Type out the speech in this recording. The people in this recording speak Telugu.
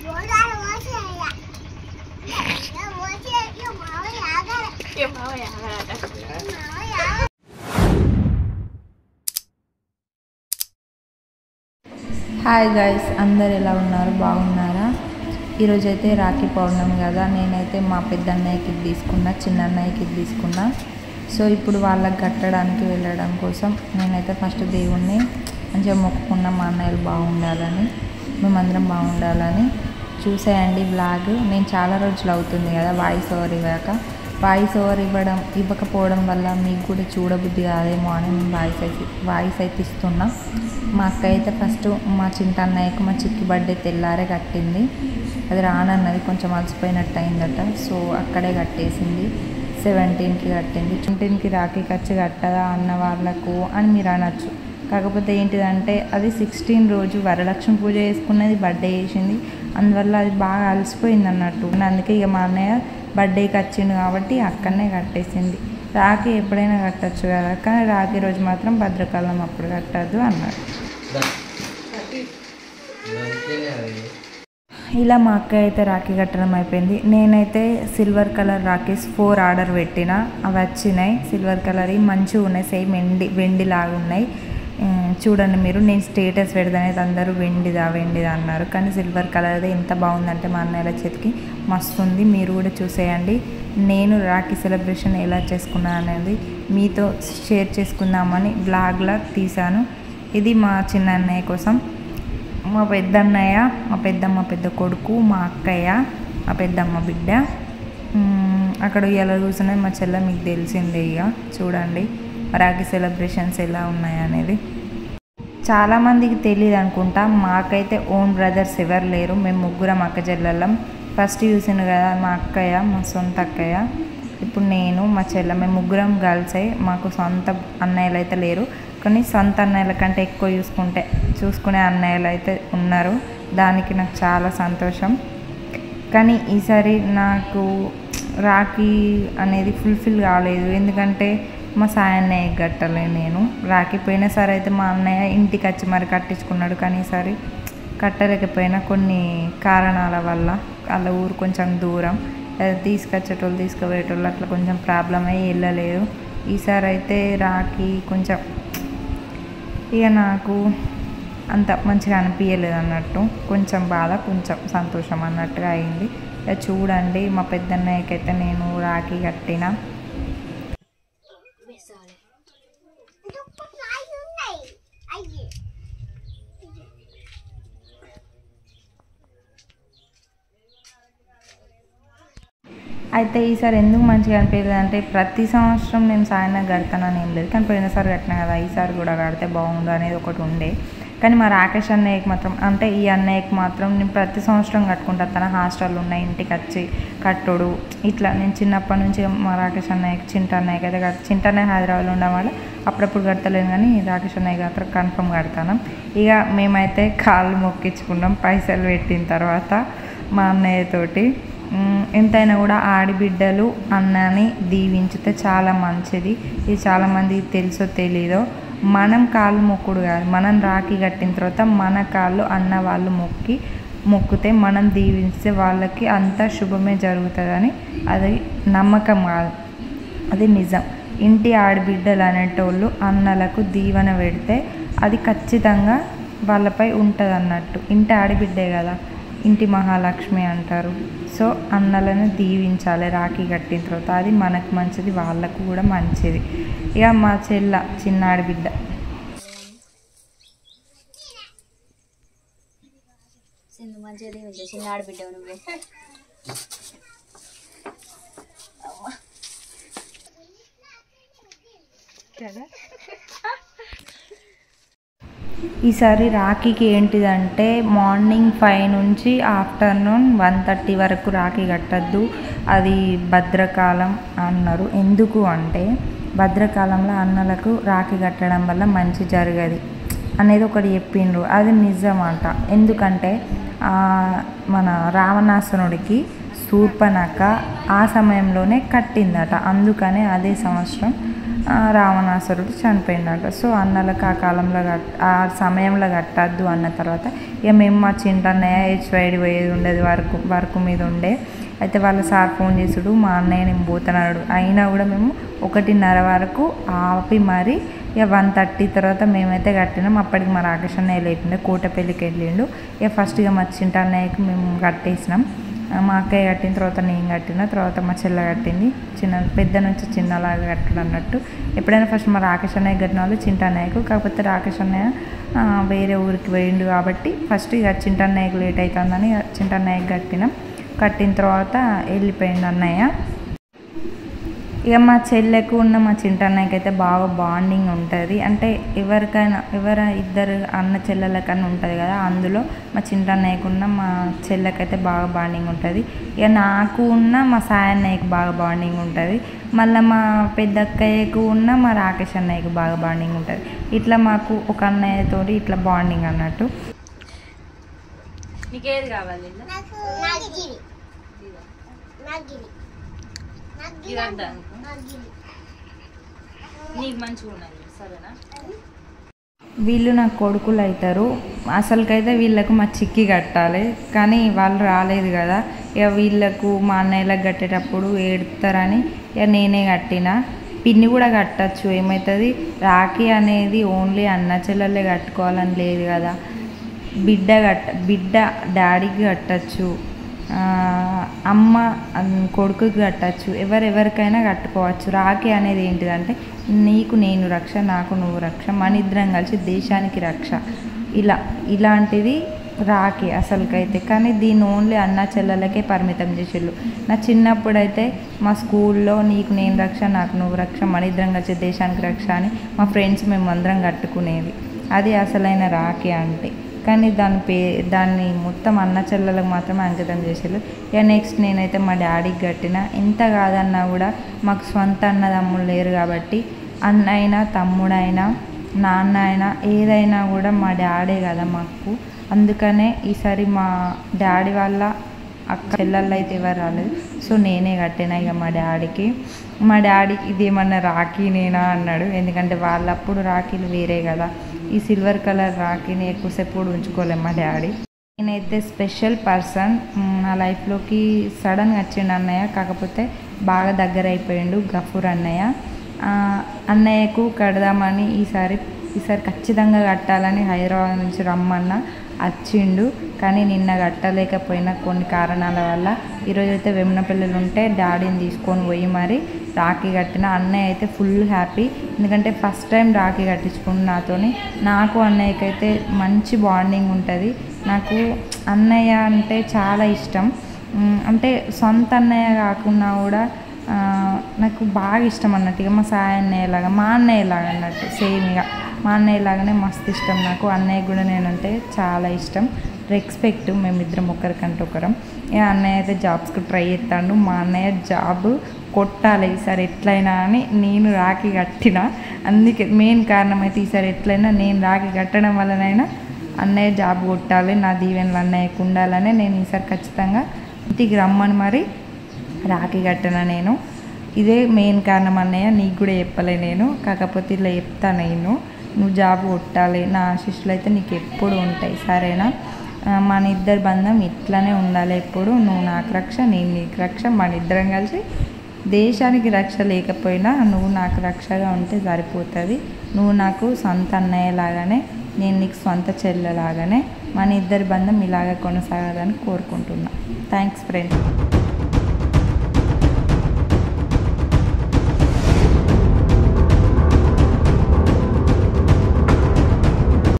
హాయ్ గైస్, అందరు ఎలా ఉన్నారు? బాగున్నారా? ఈరోజైతే రాఖీ పౌర్ణమి కదా. నేనైతే మా పెద్ద అన్నయ్యకి తీసుకున్నా, చిన్న అన్నయ్యకి తీసుకున్నా. సో ఇప్పుడు వాళ్ళకి కట్టడానికి వెళ్ళడం కోసం నేనైతే ఫస్ట్ దేవుణ్ణి మంచిగా మొక్కుకున్నా. మా అన్నయ్యలు బాగుండాలని, మేమందరం బాగుండాలని. చూసేయండి బ్లాగ్. నేను చాలా రోజులు అవుతుంది కదా వాయిస్ ఓవర్ ఇవ్వకపోవడం వల్ల మీకు కూడా చూడబుద్ధి కాదేమో అని నేను వాయిస్ అయితే ఇస్తున్నా. మా అక్క అయితే ఫస్ట్ మా చింత అన్నయ్యకు మా చిక్కి బర్త్డే తెల్లారే కట్టింది. అది రానన్నది, కొంచెం అలసిపోయినట్టు అయిందట. సో అక్కడే కట్టేసింది. 17కి కట్టింది. 17కి రాఖీ ఖర్చు కట్టదా అన్న వాళ్ళకు అని మీరు అనొచ్చు. కాకపోతే ఏంటిదంటే అది 16 రోజు వరలక్ష్మి పూజ చేసుకున్నది, బర్త్డే చేసింది. అందువల్ల అది బాగా అలసిపోయింది అన్నట్టు. అందుకే ఇక మా అన్నయ్య బర్త్డేకి వచ్చిండు కాబట్టి అక్కడనే కట్టేసింది. రాఖీ ఎప్పుడైనా కట్టచ్చు కదా, కానీ రాఖీ రోజు మాత్రం భద్రకాలం అప్పుడు కట్టద్దు అన్నారు. ఇలా మా అక్క అయితే రాఖీ కట్టడం అయిపోయింది. నేనైతే సిల్వర్ కలర్ రాఖీస్ 4 ఆర్డర్ పెట్టిన. అవి వచ్చినాయి. సిల్వర్ కలర్ మంచిగా ఉన్నాయి, సేమ్ వెండిలాగా ఉన్నాయి. చూడండి మీరు. నేను స్టేటస్ పెడతానైతే అందరూ వెండిదా అన్నారు, కానీ సిల్వర్ కలర్ది ఎంత బాగుందంటే మా అన్నయ్యల చేతికి మస్తు ఉంది. మీరు కూడా చూసేయండి. నేను రాఖీ సెలబ్రేషన్ ఎలా చేసుకున్నాను అనేది మీతో షేర్ చేసుకుందామని బ్లాగ్లా తీశాను. ఇది మా చిన్న అన్నయ్య కోసం, మా పెద్ద అన్నయ్య, మా పెద్దమ్మ పెద్ద కొడుకు, మా అక్కయ్య, మా పెద్దమ్మ బిడ్డ. అక్కడ ఎలా కూర్చున్నది మా చెల్ల, మీకు తెలిసిందే. ఇక చూడండి రాఖీ సెలబ్రేషన్స్ ఎలా ఉన్నాయి అనేది. చాలామందికి తెలియదు అనుకుంటా. మాకైతే ఓన్ బ్రదర్స్ ఎవరు లేరు. మేము ముగ్గురం అక్క చెల్లెళ్ళం. ఫస్ట్ చూసిండు కదా మా అక్కయ్య, మా సొంత అక్కయ్య. ఇప్పుడు నేను, మా చెల్ల, మేము ముగ్గురం గర్ల్స్ అయ్యి. మాకు సొంత అన్నయ్యలు అయితే లేరు, కానీ సొంత అన్నయ్యల కంటే ఎక్కువ చూసుకునే అన్నయ్యలు అయితే ఉన్నారు. దానికి నాకు చాలా సంతోషం. కానీ ఈసారి నాకు రాఖీ అనేది ఫుల్ఫిల్ కాలేదు. ఎందుకంటే మా సాయి అన్నయ్యకి కట్టలేదు నేను రాఖీ. పోయినసారి అయితే మా అన్నయ్య ఇంటికి వచ్చి మరి కట్టించుకున్నాడు, కానీ ఈసారి కట్టలేకపోయినా కొన్ని కారణాల వల్ల. వాళ్ళ ఊరు కొంచెం దూరం, తీసుకొచ్చేటోళ్ళు తీసుకుపోయేటోళ్ళు అట్లా కొంచెం ప్రాబ్లం అయ్యి వెళ్ళలేదు. ఈసారి అయితే రాఖీ కొంచెం ఇక నాకు అంత మంచిగా అనిపించలేదు అన్నట్టు. కొంచెం బాధ, కొంచెం సంతోషం అన్నట్టుగా అయింది. ఇక చూడండి మా పెద్దన్నయ్యకైతే నేను రాఖీ కట్టిన. అయితే ఈసారి ఎందుకు మంచిగా అనిపించలేదు అంటే, ప్రతి సంవత్సరం నేను సాయన కడతానని ఏం లేదు, కానీ పోయినసారి కట్టినా కదా, ఈసారి కూడా కడితే బాగుండు అనేది ఒకటి ఉండే. కానీ మా రాకేష్ అన్నయ్యకి మాత్రం, అంటే ఈ అన్నయ్యకి మాత్రం నేను ప్రతి సంవత్సరం కట్టుకుంటాను. తన హాస్టల్లో ఉన్న ఇంటికి వచ్చి కట్టుడు ఇట్లా. నేను చిన్నప్పటి నుంచి మా రాకేష్ అన్నయ్యకి, చింట అన్నయ్యకి అయితే చింట అన్నయ్య హైదరాబాద్లో ఉండడం వల్ల అప్పుడప్పుడు కడతలేను, కానీ రాకేష్ అన్నయ్య మాత్రం కన్ఫర్మ్ కడతాను. ఇక మేమైతే కాళ్ళు మొక్కించుకున్నాం పైసలు పెట్టిన తర్వాత మా అన్నయ్యతోటి. ఎంతైనా కూడా ఆడబిడ్డలు అన్నని దీవించితే చాలా మంచిది. ఇది చాలామందికి తెలుసో తెలీదో. మనం కాళ్ళు మొక్కుడు కాదు, మనం రాఖీ కట్టిన తర్వాత మన కాళ్ళు అన్న వాళ్ళు మొక్కితే మనం దీవిస్తే వాళ్ళకి అంతా శుభమే జరుగుతుందని. అది నమ్మకం కాదు, అది నిజం. ఇంటి ఆడబిడ్డలు అనేటోళ్ళు అన్నలకు దీవెన పెడితే అది ఖచ్చితంగా వాళ్ళపై ఉంటుంది అన్నట్టు. ఇంటి ఆడబిడ్డే కదా, ఇంటి మహాలక్ష్మి అంటారు. సో అన్నలను దీవించాలి రాఖీ కట్టిన తర్వాత. అది మనకు మంచిది, వాళ్ళకు కూడా మంచిది. ఇక మా చెల్ల చిన్నాడి బిడ్డ ఈసారి రాఖీకి ఏంటిదంటే మార్నింగ్ 5 నుంచి ఆఫ్టర్నూన్ 1:30 వరకు రాఖీ కట్టద్దు, అది భద్రకాలం అన్నారు. ఎందుకు అంటే భద్రకాలంలో అన్నలకు రాఖీ కట్టడం వల్ల మంచి జరగదు అనేది ఒకటి చెప్పిండ్రు. అది నిజమంట. ఎందుకంటే మన రావణాసురుడికి శూర్పణఖ ఆ సమయంలోనే కట్టిందట. అందుకనే అదే సంవత్సరం రావణాసురుడు చనిపోయిందట. సో అన్నలకు ఆ కాలంలో ఆ సమయంలో కట్టద్దు అన్న తర్వాత ఇక మేము మా చింటన్నయ్య హెచ్వైడి పోయేది ఉండేది, వర్క్ మీద ఉండే. అయితే వాళ్ళ సార్ ఫోన్ చేసుడు, మా అన్నయ్య నేను పోతున్నాడు. అయినా కూడా మేము 1:30 వరకు ఆపి మరి ఇక 1:30 తర్వాత మేమైతే కట్టినాం. అప్పటికి మా రాకేష్ అన్నయ్య లేకుండే, కోటపల్లికి వెళ్ళిండు. ఇక ఫస్ట్గా మా చింటన్నయ్యకి మేము కట్టేసినాం. మా అక్కయ్య కట్టిన తర్వాత నేను కట్టిన తర్వాత మా చెల్ల కట్టింది. పెద్ద నుంచి చిన్నలాగా కట్టడం అన్నట్టు. ఎప్పుడైనా ఫస్ట్ మా రాకేష్ అన్నయ్య కట్టిన వాళ్ళు చింటన్నయ్యకు, కాకపోతే రాకేష్ అన్నయ్య వేరే ఊరికి పోయిండు కాబట్టి ఫస్ట్ ఇక చింటన్నయ్యకు లేట్ అవుతుందని చింటన్నయ్యకి కట్టిన తర్వాత వెళ్ళిపోయిండు అన్నయ్య. ఇక మా చెల్లెకు ఉన్న మా చింటన్నయ్యకి అయితే బాగా బాండింగ్ ఉంటుంది. అంటే ఇద్దరు అన్న చెల్లెలకన్నా ఉంటుంది కదా, అందులో మా చింటన్నయ్యకున్న మా చెల్లెకైతే బాగా బాండింగ్ ఉంటుంది. ఇక నాకు ఉన్న మా సాయి అన్నయ్యకి బాగా బాండింగ్ ఉంటుంది. మళ్ళీ మా పెద్ద అక్కయ్యకు ఉన్న మా రాకేష్ అన్నయ్యకి బాగా బాండింగ్ ఉంటుంది. ఇట్లా మాకు ఒక అన్నయ్యతో ఇట్లా బాండింగ్ అన్నట్టు. నీకేది కావాలి? నీకు మంచిగా ఉన్నది సరేనా? వీళ్ళు నాకు కొడుకులు అవుతారు. అసలుకైతే వీళ్ళకు మా చిక్కి కట్టాలి, కానీ వాళ్ళు రాలేదు కదా. ఇక వీళ్ళకు మా అన్నయ్యలకు కట్టేటప్పుడు ఏడుతారని ఇక నేనే కట్టిన. పిన్ని కూడా కట్టచ్చు, ఏమవుతుంది? రాఖీ అనేది ఓన్లీ అన్న చెల్లెలే కట్టుకోవాలని లేదు కదా. బిడ్డ డాడీకి కట్టచ్చు, అమ్మ కొడుకుకి కట్టచ్చు, ఎవరెవరికైనా కట్టుకోవచ్చు. రాఖీ అనేది ఏంటిదంటే నీకు నేను రక్ష, నాకు నువ్వు రక్ష, మన ఇద్దరం కలిసి దేశానికి రక్ష, ఇలాంటిది రాఖీ అసలుకైతే. కానీ దీన్ని ఓన్లీ అన్న చెల్లెలకే పరిమితం చేసేళ్ళు. నా చిన్నప్పుడైతే మా స్కూల్లో నీకు నేను రక్ష, నాకు నువ్వు రక్ష, మన ఇద్దరం కలిసి దేశానికి రక్ష అని మా ఫ్రెండ్స్ మేము అందరం కట్టుకునేది. అది అసలైన రాఖీ అంటే. కానీ దాన్ని మొత్తం అన్న చెల్లెలకు మాత్రమే అంకితం చేసేళ్ళు. ఇక నెక్స్ట్ నేనైతే మా డాడీకి కట్టిన. ఎంత కాదన్నా కూడా మాకు స్వంత అన్నదమ్ములు లేరు కాబట్టి అన్న అయినా తమ్ముడైనా నాన్న అయినా ఏదైనా కూడా మా డాడే కదా మాకు. అందుకనే ఈసారి మా డాడీ వాళ్ళ అక్క చెల్లెళ్ళు అయితే ఎవరు రాలేదు, సో నేనే కట్టిన ఇక మా డాడీకి ఇదేమన్నా రాఖీనేనా అన్నాడు. ఎందుకంటే వాళ్ళప్పుడు రాఖీలు వేరే కదా. ఈ సిల్వర్ కలర్ రాఖీని ఎక్కువసేపు కూడా ఉంచుకోలేము మా డాడీ. నేనైతే స్పెషల్ పర్సన్ నా లైఫ్లోకి సడన్గా వచ్చిండు అన్నయ్య. కాకపోతే బాగా దగ్గర అయిపోయిండు గఫూర్ అన్నయ్య. అన్నయ్యకు కడదామని ఈసారి ఖచ్చితంగా కట్టాలని హైదరాబాద్ నుంచి రమ్మన్న వచ్చిండు. కానీ నిన్న కట్టలేకపోయినా కొన్ని కారణాల వల్ల. ఈరోజు అయితే వెమ్నపల్లిలో ఉంటే డాడీని తీసుకొని పోయి మరి రాఖీ కట్టిన. అన్నయ్య అయితే ఫుల్ హ్యాపీ, ఎందుకంటే ఫస్ట్ టైం రాఖీ కట్టించుకుని నాతోని. నాకు అన్నయ్యకైతే మంచి బాండింగ్ ఉంటుంది. నాకు అన్నయ్య అంటే చాలా ఇష్టం. అంటే సొంత అన్నయ్య కాకున్నా కూడా నాకు బాగా ఇష్టం అన్నట్టు. ఇక మా సాయి అన్నయ్యలాగా, మా అన్నయ్యలాగా అన్నట్టు సేమ్. ఇక మా అన్నయ్యలాగానే మస్తు ఇష్టం నాకు. అన్నయ్య కూడా నేనంటే చాలా ఇష్టం, రెస్పెక్ట్. మేమిద్దరం ఒకరికంటే ఒకరం. ఇక అన్నయ్య అయితే జాబ్స్కి ట్రై చేస్తాడు. మా అన్నయ్య జాబ్ కొట్టాలి ఈసారి ఎట్లయినా అని నేను రాఖీ కట్టిన. అందుకే మెయిన్ కారణం అయితే ఈసారి ఎట్లయినా నేను రాఖీ కట్టడం వల్లనైనా అన్నయ్య జాబ్ కొట్టాలి, నా దీవెనలు అన్నయ్యకు ఉండాలని నేను ఈసారి ఖచ్చితంగా ఇంటికి రమ్మని మరి రాఖీ కట్టిన నేను. ఇదే మెయిన్ కారణం అన్నయ్య, నీకు కూడా చెప్పలే నేను. కాకపోతే ఇలా చెప్తాను నేను, నువ్వు జాబ్ కొట్టాలి, నా ఆశీస్సులు అయితే నీకు ఎప్పుడు ఉంటాయి సరేనా? మన ఇద్దరి బంధం ఇట్లానే ఉండాలి ఎప్పుడు. నువ్వు నాకు రక్ష, నేను నీకు రక్ష, మన ఇద్దరం కలిసి దేశానికి రక్ష లేకపోయినా నువ్వు నాకు రక్షగా ఉంటే సరిపోతుంది. నువ్వు నాకు సొంత అన్నయ్యలాగానే, నేను నీకు సొంత చెల్లెలాగానే మన ఇద్దరి బంధం ఇలాగ కొనసాగాలని కోరుకుంటున్నా. Thanks friends.